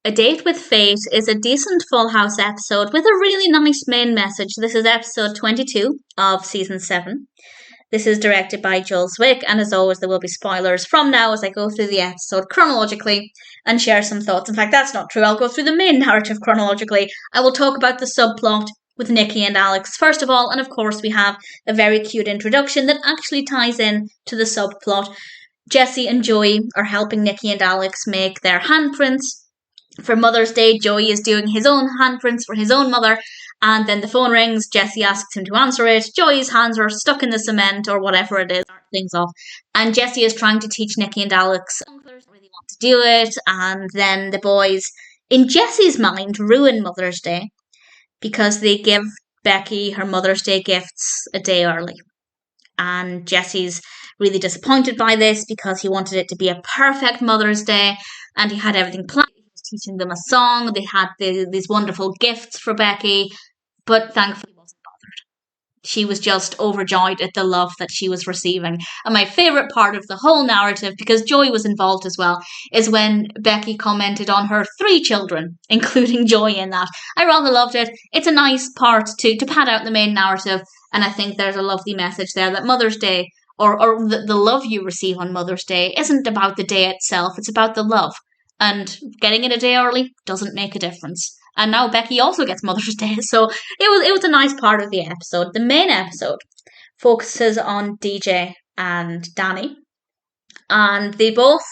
A Date with Fate is a decent Full House episode with a really nice main message. This is episode 22 of season 7. This is directed by Zwick, and as always, there will be spoilers from now as I go through the episode chronologically and share some thoughts. In fact, that's not true. I'll go through the main narrative chronologically. I will talk about the subplot with Nicky and Alex first of all, and of course, we have a very cute introduction that actually ties in to the subplot. Jessie and Joey are helping Nicky and Alex make their handprints. For Mother's Day, Joey is doing his own handprints for his own mother, and then the phone rings. Jessie asks him to answer it. Joey's hands are stuck in the cement or whatever it is, start things off. And Jessie is trying to teach Nicky and Alex don't really want to do it, and then the boys, in Jessie's mind, ruin Mother's Day because they give Becky her Mother's Day gifts a day early. And Jessie's really disappointed by this because he wanted it to be a perfect Mother's Day, and he had everything planned. Teaching them a song. They had these wonderful gifts for Becky, but thankfully wasn't bothered. She was just overjoyed at the love that she was receiving. And my favourite part of the whole narrative, because Joey was involved as well, is when Becky commented on her 3 children, including Joey in that. I rather loved it. It's a nice part to pad out the main narrative, and I think there's a lovely message there that Mother's Day, or the love you receive on Mother's Day, isn't about the day itself, it's about the love. And getting it a day early doesn't make a difference. And now Becky also gets Mother's Day, so it was a nice part of the episode. The main episode focuses on DJ and Donny, and they both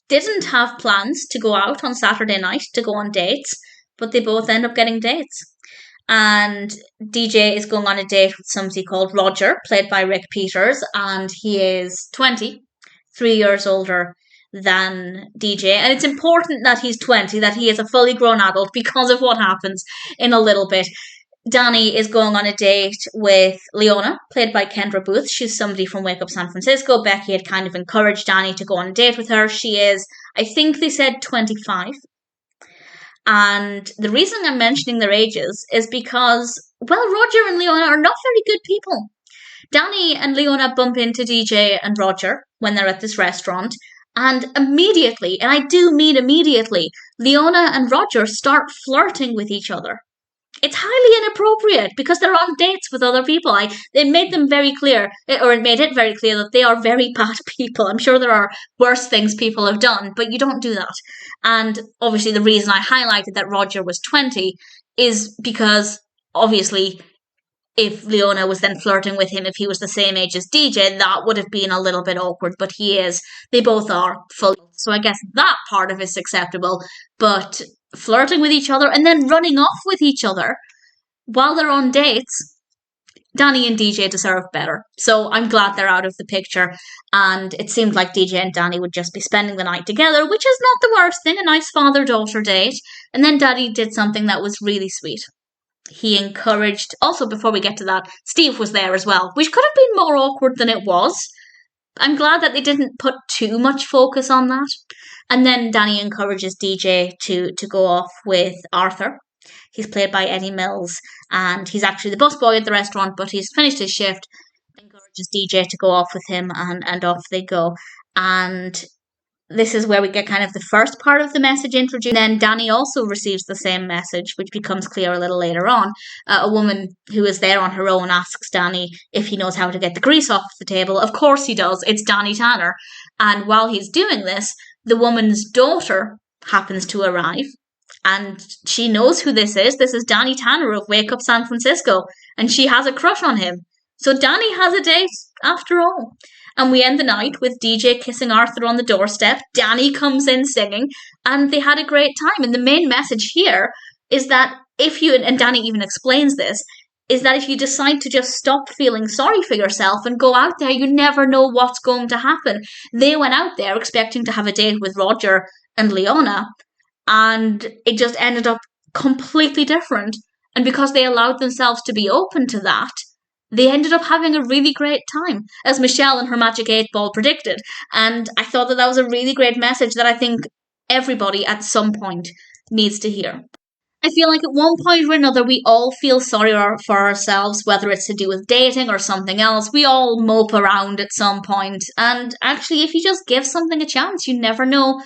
didn't have plans to go out on Saturday night to go on dates, but they both end up getting dates. And DJ is going on a date with somebody called Roger, played by Rick Peters, and he is 20, 3 years older than DJ, and it's important that he's 20, that he is a fully grown adult because of what happens in a little bit. Donny is going on a date with Leona, played by Kendra Booth. She's somebody from Wake Up San Francisco. Becky had kind of encouraged Donny to go on a date with her. She is, I think they said 25. And the reason I'm mentioning their ages is because, well, Roger and Leona are not very good people. Donny and Leona bump into DJ and Roger when they're at this restaurant, and immediately, and I do mean immediately, Leona and Roger start flirting with each other. It's highly inappropriate because they're on dates with other people. It made them very clear, or it made it very clear that they are very bad people. I'm sure there are worse things people have done, but you don't do that. And obviously the reason I highlighted that Roger was 20 is because obviously if Leona was then flirting with him if he was the same age as DJ, that would have been a little bit awkward, but they both are full. So I guess that part of it is acceptable, but flirting with each other and then running off with each other while they're on dates, Donny and DJ deserve better. So I'm glad they're out of the picture, and it seemed like DJ and Donny would just be spending the night together, which is not the worst thing, a nice father-daughter date. And then Daddy did something that was really sweet. He encouraged, also before we get to that, Steve was there as well, which could have been more awkward than it was. I'm glad that they didn't put too much focus on that. And then Donny encourages DJ to go off with Arthur. He's played by Eddie Mills, and he's actually the busboy at the restaurant, but he's finished his shift. Encourages DJ to go off with him, and off they go. And this is where we get kind of the first part of the message introduced. Then Donny also receives the same message, which becomes clear a little later on. A woman who is there on her own asks Donny if he knows how to get the grease off the table. Of course he does. It's Donny Tanner. And while he's doing this, the woman's daughter happens to arrive. And she knows who this is. This is Donny Tanner of Wake Up San Francisco. And she has a crush on him. So Donny has a date after all. And we end the night with DJ kissing Arthur on the doorstep. Donny comes in singing, and they had a great time. And the main message here is that and Donny even explains this, is that if you decide to just stop feeling sorry for yourself and go out there, you never know what's going to happen. They went out there expecting to have a date with Roger and Leona, and it just ended up completely different. And because they allowed themselves to be open to that, they ended up having a really great time, as Michelle in her Magic 8 Ball predicted. And I thought that was a really great message that I think everybody at some point needs to hear. I feel like at one point or another, we all feel sorry for ourselves, whether it's to do with dating or something else. We all mope around at some point. And actually, if you just give something a chance, you never know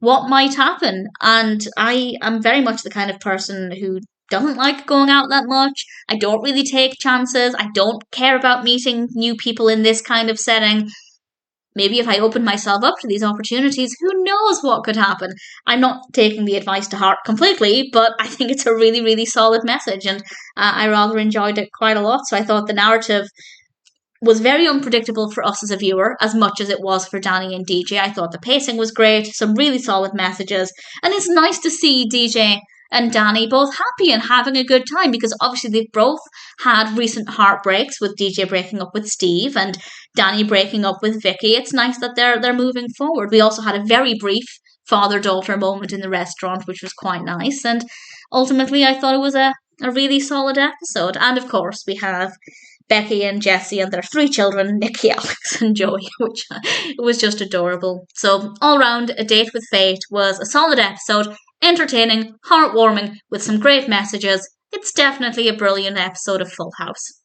what might happen. And I am very much the kind of person who doesn't like going out that much. I don't really take chances. I don't care about meeting new people in this kind of setting. Maybe if I open myself up to these opportunities, who knows what could happen? I'm not taking the advice to heart completely, but I think it's a really, really solid message, and I rather enjoyed it quite a lot. So I thought the narrative was very unpredictable for us as a viewer, as much as it was for Donny and DJ. I thought the pacing was great, some really solid messages, and it's nice to see DJ and Donny both happy and having a good time, because obviously they've both had recent heartbreaks, with DJ breaking up with Steve and Donny breaking up with Vicky. It's nice that they're moving forward. We also had a very brief father-daughter moment in the restaurant, which was quite nice, and ultimately I thought it was a really solid episode. And of course we have Becky and Jesse and their 3 children, Nicky, Alex and Joey, which was just adorable. So all round, A Date with Fate was a solid episode, entertaining, heartwarming, with some great messages. It's definitely a brilliant episode of Full House.